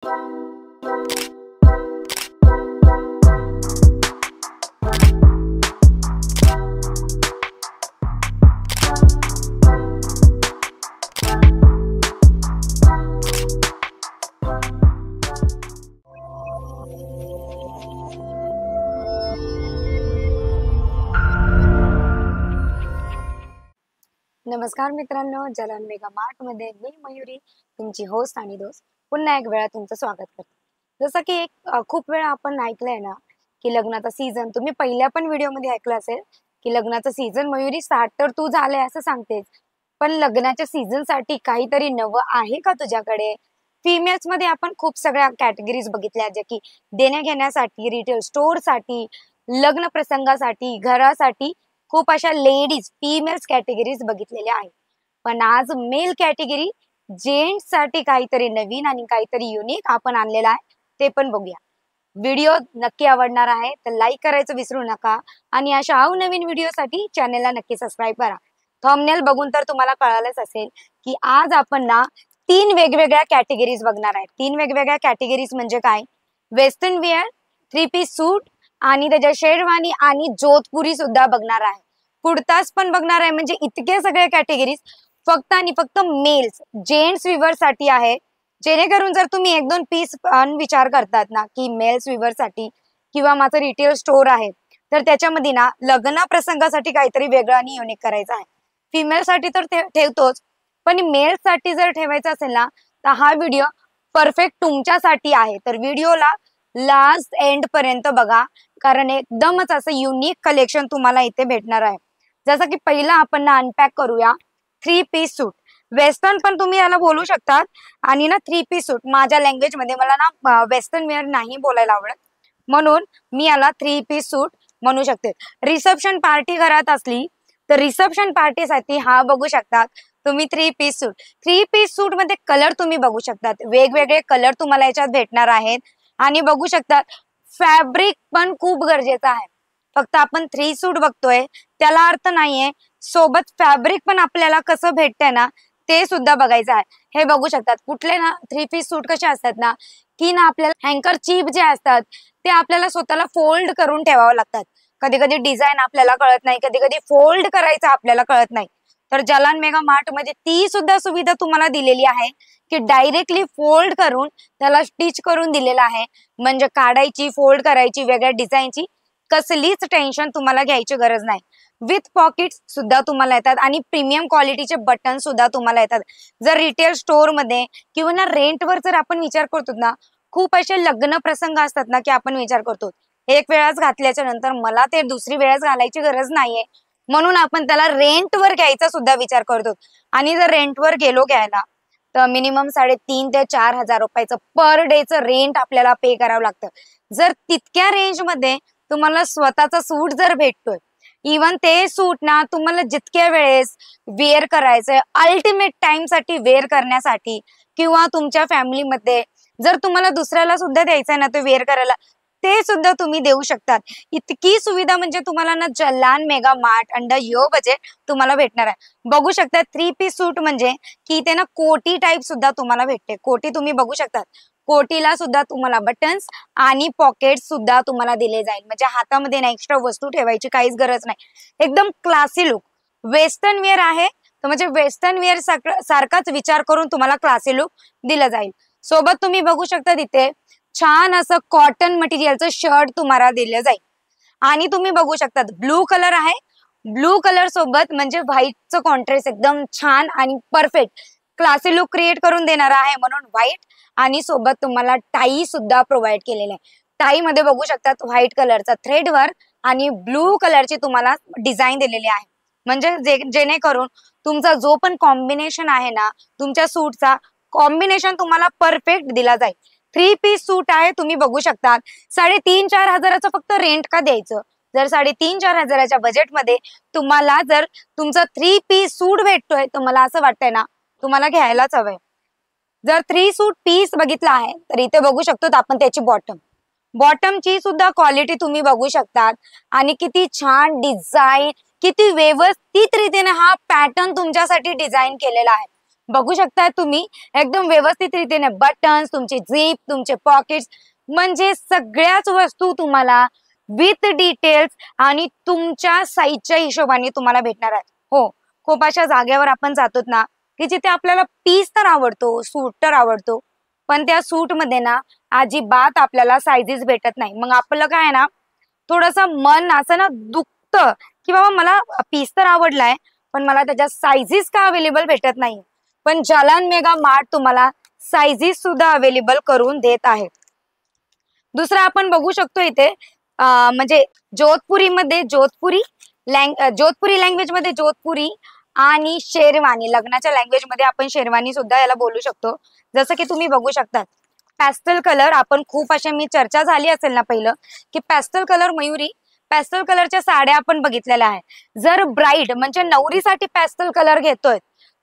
नमस्कार मित्रांनो, जलन मेगा मार्ट मध्ये मी मयुरी तुमची होस्ट आणि दोस्त पुन्हा एक वेळा तुमचं स्वागत करते। जसं की खूप वेळा आपण ऐकलंय ना की लग्नाचा सीझन, तुम्ही पहिल्या पण व्हिडिओ मध्ये ऐकलं असेल की लग्नाचा सीझन मयुरी स्टार्ट तर तू झालंय असं सांगतेस, पण लग्नाच्या सीझन साठी काहीतरी नवं आहे का तुझ्याकडे? फिमेल्स मध्ये आपण खूप सगळ्या कॅटेगरीज बघितल्या, जे की देण्या घेण्यासाठी, रिटेल स्टोअर साठी, लग्न प्रसंगासाठी, घरासाठी खूप अशा लेडीज फिमेल्स कॅटेगरीज बघितलेल्या आहेत। पण आज मेल कॅटेगरी जेंट्स साठी काहीतरी नवीन आणि काहीतरी युनिक आपण आणलेला आहे, ते पण बघूया। व्हिडिओ नक्की आवडणार आहे तर लाईक करायचं विसरू नका आणि अशा अवनवीन व्हिडिओसाठी चॅनलला नक्की सबस्क्राईब करा। थंबनेल बघून तर तुम्हाला कळालंच असेल की आज आपण ना 3 वेगवेगळ्या कॅटेगरीज बघणार आहे। 3 वेगवेगळ्या कॅटेगरीज म्हणजे काय? वेस्टर्न वेअर, 3 पीस सूट आणि त्याच्या शेरवानी आणि जोधपुरी सुद्धा बघणार आहे। कुर्तास पण बघणार आहे। म्हणजे इतके सगळे कॅटेगरीज फक्त आणि फक्त मेल्स जेंट्स विवर साठी आहे। जेणेकरून जर तुम्ही 1-2 पीस विचार करतात ना की मेल्स विवर साठी किंवा माझं रिटेल स्टोअर आहे, तर त्याच्यामध्ये ना लग्न प्रसंगासाठी काहीतरी वेगळं आणि युनिक करायचं आहे। फिमेल साठी तर ठेवतोच, पण मेल साठी जर ठेवायचं असेल ना तर हा व्हिडिओ परफेक्ट तुमच्यासाठी आहे। तर व्हिडिओला लास्ट एंड पर्यंत बघा, कारण एकदमच असं युनिक कलेक्शन तुम्हाला इथे भेटणार आहे। जसं की पहिला आपण ना अनपॅक करूया 3 पीस सूट। वेस्टर्न पण तुम्ही याला बोलू शकतात आणि ना 3 पीस सूट माझ्या लँग्वेज मध्ये, मला ना वेस्टर्न वेअर नाही बोलायला आवडत म्हणून मी याला 3 पीस सूट म्हणू शकते। रिसेप्शन पार्टी घरात असली तर रिसेप्शन पार्टीसाठी हा बघू शकतात तुम्ही 3 पीस सूट। 3 पीस सूट मध्ये कलर तुम्ही बघू शकतात, वेगवेगळे कलर तुम्हाला याच्यात भेटणार आहेत आणि बघू शकतात फॅब्रिक पण खूप गरजेचं आहे। फक्त आपण 3 सूट बघतोय त्याला अर्थ नाहीये, सोबत फॅब्रिक पण आपल्याला कसं भेटतंय ना ते सुद्धा बघायचं आहे। हे बघू शकतात कुठले ना 3 पीस सूट कसे असतात ना की ना आपल्याला हँकर चीप जे असतात ते आपल्याला स्वतःला फोल्ड करून ठेवावं लागतात। कधी कधी डिझाईन आपल्याला कळत नाही, कधी कधी फोल्ड करायचं आपल्याला कळत नाही, तर जलान मेगा मार्ट मध्ये ती सुद्धा सुविधा तुम्हाला दिलेली आहे की डायरेक्टली फोल्ड करून त्याला स्टिच करून दिलेला आहे। म्हणजे काढायची, फोल्ड करायची, वेगळ्या डिझाईनची कसलीच टेन्शन तुम्हाला घ्यायची गरज नाही। विथ पॉकेट्स सुद्धा तुम्हाला येतात आणि प्रीमियम क्वालिटीचे बटन सुद्धा तुम्हाला येतात। जर रिटेल स्टोअर मध्ये किंवा ना रेंटवर जर आपण विचार करतो ना, खूप असे लग्न प्रसंग असतात ना की आपण विचार करतो एक वेळाच घातल्याच्या नंतर मला ते दुसरी वेळाच घालायची गरज नाहीये, म्हणून आपण त्याला रेंटवर घ्यायचा सुद्धा विचार करतो। आणि जर रेंटवर गेलो घ्यायला तर मिनिमम 3,500 ते 4,000 रुपयाचं पर डेचं रेंट आपल्याला पे करावं लागतं। जर तितक्या रेंज मध्ये तुम्हाला स्वतःचा सूट जर भेटतोय, इवन ते सूट ना तुम्हाला जितक्या वेळेस वेअर करायचंय, अल्टिमेट टाइम साठी वेअर करण्यासाठी किंवा तुमच्या फॅमिलीमध्ये जर तुम्हाला दुसऱ्याला सुद्धा द्यायचंय ना ते वेअर करायला, ते सुद्धा तुम्ही देऊ शकतात। इतकी सुविधा म्हणजे तुम्हाला ना Jalan mega mart under your budget तुम्हाला भेटणार आहे। बघू शकता 3 पीस सूट म्हणजे की ते ना कोटी टाइप सुद्धा तुम्हाला भेटते। कोटी तुम्ही बघू शकतात, कोटीला सुद्धा तुम्हाला बटन्स आणि पॉकेट सुद्धा तुम्हाला दिले जाईल। म्हणजे हातामध्ये ना एक्स्ट्रा वस्तू ठेवायची काहीच गरज नाही, एकदम क्लासी लुक। वेस्टर्न वेअर आहे तर म्हणजे वेस्टर्न वेअर सारखाच विचार करून तुम्हाला क्लासी लुक दिला जाईल। सोबत तुम्ही बघू शकता तिथे छान असं कॉटन मटेरियलचं शर्ट तुम्हाला दिलं जाईल आणि तुम्ही बघू शकता ब्लू कलर आहे, ब्लू कलर सोबत म्हणजे व्हाईटचं कॉन्ट्रास्ट एकदम छान आणि परफेक्ट क्लासी लुक क्रिएट करून देणार आहे, म्हणून व्हाईट आणि सोबत तुम्हाला टाई सुद्धा प्रोव्हाइड केलेला आहे। टाई मध्ये बघू शकतात व्हाईट कलरचा थ्रेड वर्क आणि ब्लू कलरची तुम्हाला डिझाईन दिलेली आहे। म्हणजे जेणेकरून तुमचा जो पण कॉम्बिनेशन आहे ना तुमच्या सूटचा कॉम्बिनेशन तुम्हाला परफेक्ट दिला जाईल। 3 पीस सूट आहे, तुम्ही बघू शकता 3,500-4 हजाराचं फक्त रेंट का द्यायचं? जर 3,500-4 हजाराच्या बजेटमध्ये तुम्हाला जर तुमचा 3 पीस सूट भेटतोय तर मला असं वाटतंय ना तुम्हाला घ्यायलाच हवंय। जर 3 सूट पीस बघितला आहे तर इथे बघू शकतो आपण त्याची बॉटमची सुद्धा क्वालिटी तुम्ही बघू शकतात आणि किती छान डिझाईन, किती व्यवस्थित रीतीने हा पॅटर्न तुमच्यासाठी डिझाईन केलेला आहे। बघू शकता तुम्ही एकदम व्यवस्थित रीतीने बटन्स, तुमचे झिप, तुमचे पॉकेट्स, म्हणजे सगळ्याच वस्तू तुम्हाला विथ डिटेल्स आणि तुमच्या साईजच्या हिशोबाने तुम्हाला भेटणार आहेत. हो, खूप अशा जागेवर आपण जातो ना की जिथे आपल्याला पीस तर आवडतो, सूट तर आवडतो, पण त्या सूट मध्ये ना अजिबात आपल्याला साईजेस भेटत नाही. मग आपलं काय आहे ना, थोडस मन असं ना दुखतं की बाबा मला पीस तर आवडलाय, पण मला त्याच्या साईजेस का अवेलेबल भेटत नाही. पण जालान मेगा मार्ट तुम्हाला साईजेस सुद्धा अवेलेबल करून देत आहे. दुसरा आपण बघू शकतो इथे म्हणजे जोधपुरी लँग्वेज मध्ये जोधपुरी आणि शेरवानी, लग्नाच्या लँग्वेज मध्ये आपण शेरवानी सुद्धा याला बोलू शकतो. जसं की तुम्ही बघू शकता पॅस्टल कलर, आपण खूप अशा मी चर्चा झाली असेल ना पहिलं की पॅस्टल कलर मयुरी, पॅस्टल कलरच्या साड्या आपण बघितलेल्या आहे. जर ब्राईड म्हणजे नवरीसाठी पॅस्टल कलर घेतोय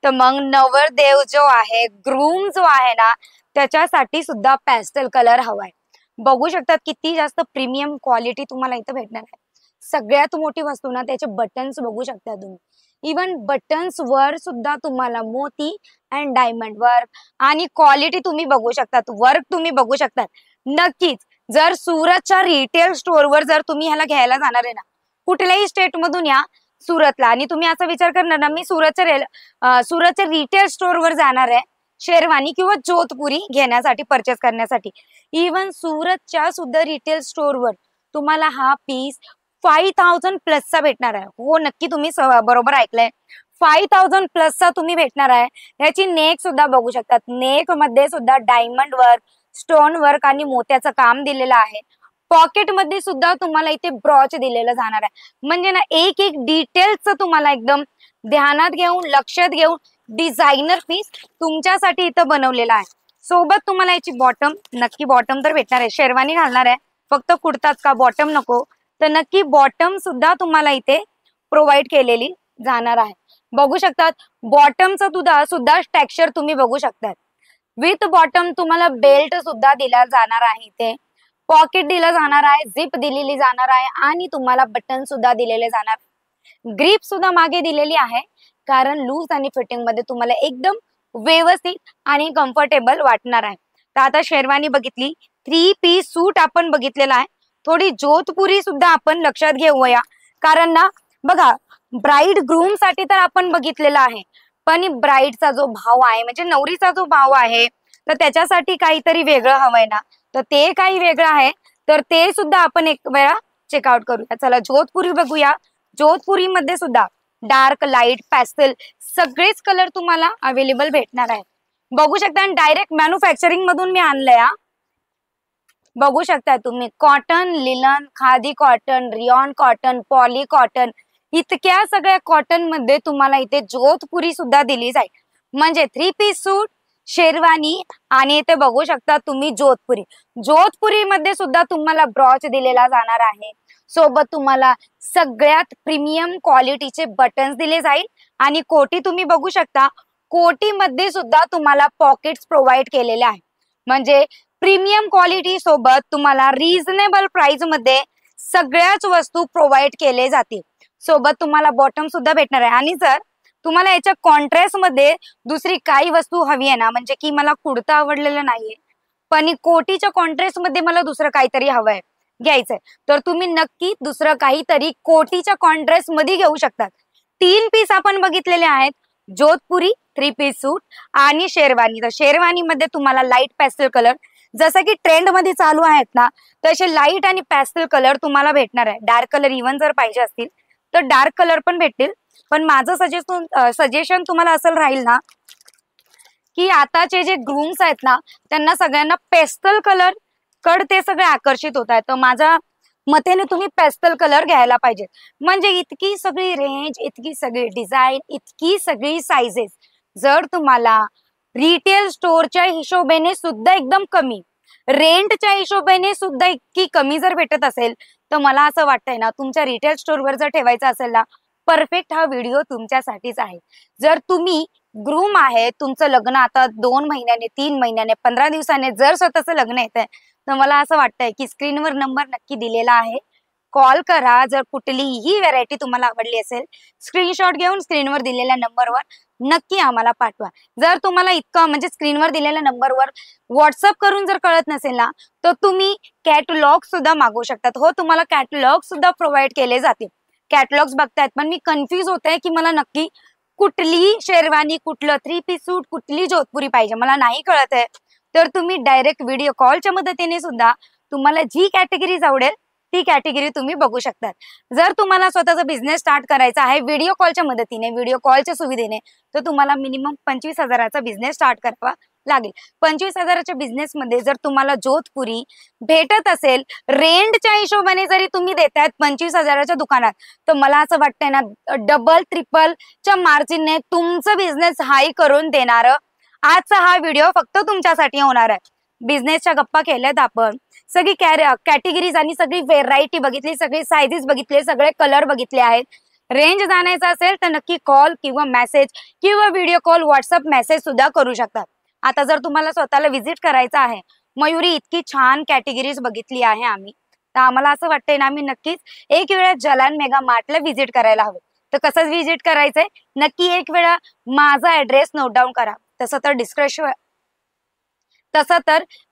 तर मग नवरदेव जो आहे, ग्रूम जो आहे ना, त्याच्यासाठी सुद्धा पॅस्टल कलर हवाय. बघू शकतात किती जास्त प्रीमियम क्वालिटी तुम्हाला इथं भेटणार आहे. सगळ्यात मोठी वस्तू ना त्याचे बटन्स बघू शकता तुम्ही. इवन बटन्स वर सुद्धा तुम्हाला मोती अँड डायमंड वर्क आणि क्वालिटी तुम्ही बघू शकतात, वर्क तुम्ही बघू शकतात. नक्कीच जर सुरतच्या रिटेल स्टोअरवर जर तुम्ही ह्याला घ्यायला जाणार आहे ना, कुठल्याही स्टेट मधून या सुरतला, आणि तुम्ही असा विचार करणार ना मी सुरतच्या रिटेल स्टोअरवर जाणार आहे शेरवानी किंवा जोधपुरी घेण्यासाठी, परचेस करण्यासाठी, इवन सुरतच्या सुद्धा रिटेल स्टोअरवर तुम्हाला हा पीस 5000 प्लसचा भेटणार आहे. हो नक्की तुम्ही बरोबर ऐकलंय, 5000 प्लसचा तुम्ही भेटणार आहे. याची नेक सुद्धा बघू शकतात, नेक मध्ये सुद्धा डायमंड वर्क, स्टोन वर्क आणि मोत्याचं काम दिलेलं आहे. पॉकेट मध्ये सुद्धा तुम्हाला इथे ब्रॉच दिलेलं जाणार आहे. म्हणजे ना एक एक डिटेल्सचं तुम्हाला एकदम ध्यानात घेऊन, लक्षात घेऊन डिझायनर पीस तुमच्यासाठी इथं बनवलेला आहे. सोबत तुम्हाला याची बॉटम, नक्की बॉटम तर भेटणार आहे. शेरवानी घालणार आहे फक्त कुर्ताच का, बॉटम नको, तर नक्की बॉटम सुद्धा तुम्हाला इथे प्रोव्हाइड केलेली जाणार आहे. बघू शकतात बॉटमचं सुद्धा टेक्स्चर तुम्ही बघू शकतात. विथ बॉटम तुम्हाला बेल्ट सुद्धा दिला जाणार आहे, इथे पॉकेट दिलं जाणार आहे, झिप दिलेली जाणार आहे आणि तुम्हाला बटन सुद्धा दिलेले जाणार. ग्रीप सुद्धा मागे दिलेली आहे, कारण लूज आणि फिटिंग मध्ये तुम्हाला एकदम व्यवस्थित आणि कम्फर्टेबल वाटणार आहे. तर आता शेरवानी बघितली, 3 पीस सूट आपण बघितलेला आहे. थोडी जोधपुरी सुद्धा आपण लक्षात घेऊया, कारण ना बघा ब्राईड ग्रूम साठी तर आपण बघितलेला आहे, पण ब्राईडचा जो भाव आहे म्हणजे नवरीचा जो भाव आहे तर त्याच्यासाठी काहीतरी वेगळं हवंय ना, तर ते काही वेगळं आहे, तर ते सुद्धा आपण एक वेळा चेकआउट करूया. चला जोधपुरी बघूया. जोधपुरी मध्ये सुद्धा डार्क, लाईट, पॅस्टल सगळेच कलर तुम्हाला अवेलेबल भेटणार आहे. बघू शकता आणि डायरेक्ट मॅन्युफॅक्चरिंग मधून मी आणलंय. बघू शकता तुम्ही cotton, linen, khadi cotton, rayon cotton, poly cotton, इतक्या सगळ्या कॉटन मध्ये तुम्हाला इथे जोधपुरी सुद्धा दिली जाईल. म्हणजे 3 पीस सूट, शेरवानी आणि इथे बघू शकता तुम्ही जोधपुरी मध्ये सुद्धा तुम्हाला ब्रॉच दिलेला जाणार आहे. सोबत तुम्हाला सगळ्यात प्रीमियम क्वालिटीचे बटन्स दिले जाईल आणि कोटी तुम्ही बघू शकता, कोटी मध्ये सुद्धा तुम्हाला पॉकेट्स प्रोव्हाइड केलेले आहे. म्हणजे प्रीमियम क्वालिटी सोबत तुम्हाला रिझनेबल प्राइस मध्ये सगळ्याच वस्तू प्रोव्हाइड केले जातील. सोबत तुम्हाला बॉटम सुद्धा भेटणार आहे. आणि जर तुम्हाला याच्या कॉन्ट्रास्ट मध्ये दुसरी काही वस्तू हवी आहे ना, म्हणजे की मला कुर्ता आवडलेला नाहीये पण कोटीच्या कॉन्ट्रास्ट मध्ये मला दुसरं काहीतरी हवंय, घ्यायचंय, तर तुम्ही नक्की दुसरं काहीतरी कोटीच्या कॉन्ट्रास्ट मध्ये घेऊ शकतात. 3 पीस आपण बघितलेले आहेत, जोधपुरी, 3 पीस सूट आणि शेरवानी. तर शेरवानी मध्ये तुम्हाला लाईट पॅस्टल कलर, जसं की ट्रेंड मध्ये चालू आहेत ना, तसे लाईट आणि पॅस्टल कलर तुम्हाला भेटणार आहे. डार्क कलर इव्हन जर पाहिजे असतील तर डार्क कलर पण भेटतील. पण माझं सजेशन तुम्हाला असं राहील ना, की आताचे जे ग्रूम्स आहेत ना त्यांना सगळ्यांना पेस्टल कलर कड ते सगळे आकर्षित होत आहेत. तर माझ्या मतेने तुम्ही पेस्टल कलर घ्यायला पाहिजे. म्हणजे इतकी सगळी रेंज, इतकी सगळी डिझाईन, इतकी सगळी साइजेस जर तुम्हाला रिटेल स्टोअरच्या हिशोबाने सुद्धा एकदम कमी, रेंटच्या हिशोबाने सुद्धा इतकी कमी जर भेटत असेल, तर मला असं वाटतंय ना तुमच्या रिटेल स्टोअरवर जर ठेवायचं असेल ना, परफेक्ट हा व्हिडिओ तुमच्यासाठीच आहे. जर तुम्ही ग्रूम आहे, तुमचं लग्न आता 2 महिन्याने, 3 महिन्याने, 15 दिवसाने जर स्वतःचं लग्न येत आहे, तर मला असं वाटतंय की स्क्रीनवर नंबर नक्की दिलेला आहे, कॉल करा. जर कुठलीही व्हेरायटी तुम्हाला आवडली असेल, स्क्रीनशॉट घेऊन स्क्रीनवर दिलेल्या नंबरवर नक्की आम्हाला पाठवा. जर तुम्हाला इतकं म्हणजे स्क्रीनवर दिलेल्या नंबरवर व्हॉट्सअप करून जर कळत नसेल ना, तर तुम्ही कॅटलॉग सुद्धा मागवू शकतात. हो, तुम्हाला कॅटलॉग सुद्धा प्रोव्हाइड केले जातील. कॅटलॉग्स बघतायत, पण मी कन्फ्यूज होते की मला नक्की कुठली शेरवानी, कुठलं थ्री पीस सूट, कुठली जोधपुरी पाहिजे मला नाही कळत आहे. तर तुम्ही डायरेक्ट व्हिडिओ कॉलच्या मदतीने सुद्धा तुम्हाला जी कॅटेगरीज आवडेल ती कॅटेगरी तुम्ही बघू शकतात. जर तुम्हाला स्वतःचा बिझनेस स्टार्ट करायचा आहे व्हिडिओ कॉलच्या मदतीने, व्हिडिओ कॉलच्या सुविधेने, तर तुम्हाला मिनिमम 25,000चा बिझनेस स्टार्ट करावा लागेल. 25,000च्या बिझनेसमध्ये जर तुम्हाला जोधपुरी भेटत असेल, रेंटच्या हिशोबाने जरी तुम्ही देतायत 25,000च्या दुकानात, तर मला असं वाटतंय ना, डबल ट्रिपलच्या मार्जिनने तुमचं बिझनेस हाई करून देणार. आजचा हा व्हिडिओ फक्त तुमच्यासाठी होणार आहे. बिझनेसच्या गप्पा केल्यात आपण, सगळी कॅटेगरीज आणि सगळी व्हेरायटी बघितली, सगळे सायझेस बघितले, सगळे कलर बघितले आहेत. रेंज जाणायचा असेल तर नक्की कॉल किंवा मेसेज किंवा व्हिडिओ कॉल, व्हॉट्सअप मेसेज सुद्धा करू शकतात. आता जर तुम्हाला स्वतःला व्हिजिट करायचं आहे, मयुरी इतकी छान कॅटेगरीज बघितली आहे आम्ही, तर आम्हाला असं वाटतंय ना, आम्ही नक्कीच एक वेळा जलान मेगा मार्टला व्हिजिट करायला हवं. तर कसं व्हिजिट करायचंय, नक्की एक वेळा माझा ऍड्रेस नोट डाऊन करा. तसं तर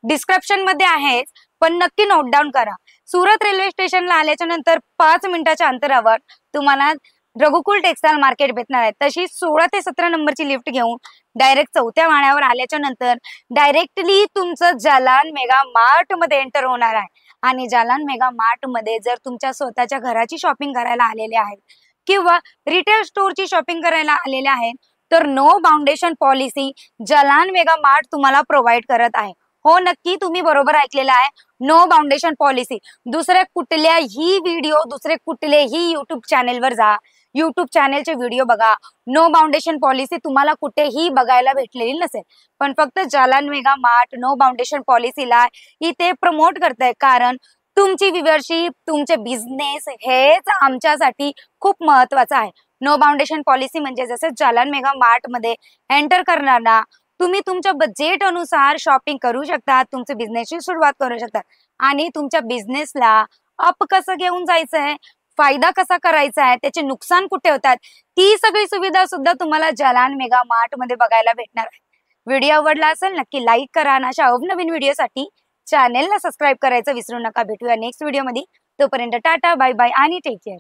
डिस्क्रिप्शन मध्ये आहेच, पण नक्की नोट डाऊन करा. सुरत रेल्वे स्टेशनला आल्याच्या नंतर 5 मिनिटाच्या अंतरावर तुम्हाला रघुकुल टेक्सटाईल मार्केट भेटणार आहे. तशी 16 ते 17 नंबरची लिफ्ट घेऊन डायरेक्ट 4थ्या माळ्यावर आल्याच्या नंतर डायरेक्टली तुमचं जालान मेगा मार्ट मध्ये एंटर होणार आहे. आणि जालान मेगा मार्ट मध्ये जर तुमच्या स्वतःच्या घराची शॉपिंग करायला आलेले आहेत किंवा रिटेल स्टोअरची शॉपिंग करायला आलेले आहेत, तर नो बाउंडेशन पॉलिसी जालान मेगा मार्ट तुम्हाला प्रोव्हाइड करत आहे. हो, नक्की तुम्ही बरोबर ऐकलेलं आहे. नो बाउंडेशन पॉलिसी. दुसऱ्या कुठल्याही व्हिडिओ, दुसरे कुठलेही युट्यूब चॅनेलवर जा, युट्यूब चॅनेलचे व्हिडिओ बघा, नो बाउंडेशन पॉलिसी तुम्हाला कुठेही बघायला भेटलेली नसेल. पण फक्त जालान मेगा मार्ट नो बाउंडेशन पॉलिसीला इथे प्रमोट करताय, कारण तुमची व्ह्यूअरशिप, तुमचे बिझनेस हेच आमच्यासाठी खूप महत्वाचं आहे. नो बाउंडेशन पॉलिसी म्हणजे जसं जालान मेगा मार्ट मध्ये एंटर करणार ना, तुम्ही तुमच्या बजेट अनुसार शॉपिंग करू शकता, तुमच्या बिझनेसची सुरुवात करू शकता आणि तुमच्या बिझनेसला अप कसं घेऊन जायचंय, फायदा कसा करायचा आहे, त्याचे नुकसान कुठे होतात, ती सगळी सुविधा सुद्धा तुम्हाला जालान मेगा मार्ट मध्ये बघायला भेटणार आहे. व्हिडिओ आवडला असेल नक्की लाईक करा आणि अशा अवनवीन व्हिडिओसाठी चॅनेलला सबस्क्राईब करायचं विसरू नका. भेटूया नेक्स्ट व्हिडिओमध्ये. तोपर्यंत टाटा, बाय बाय आणि टेक केअर.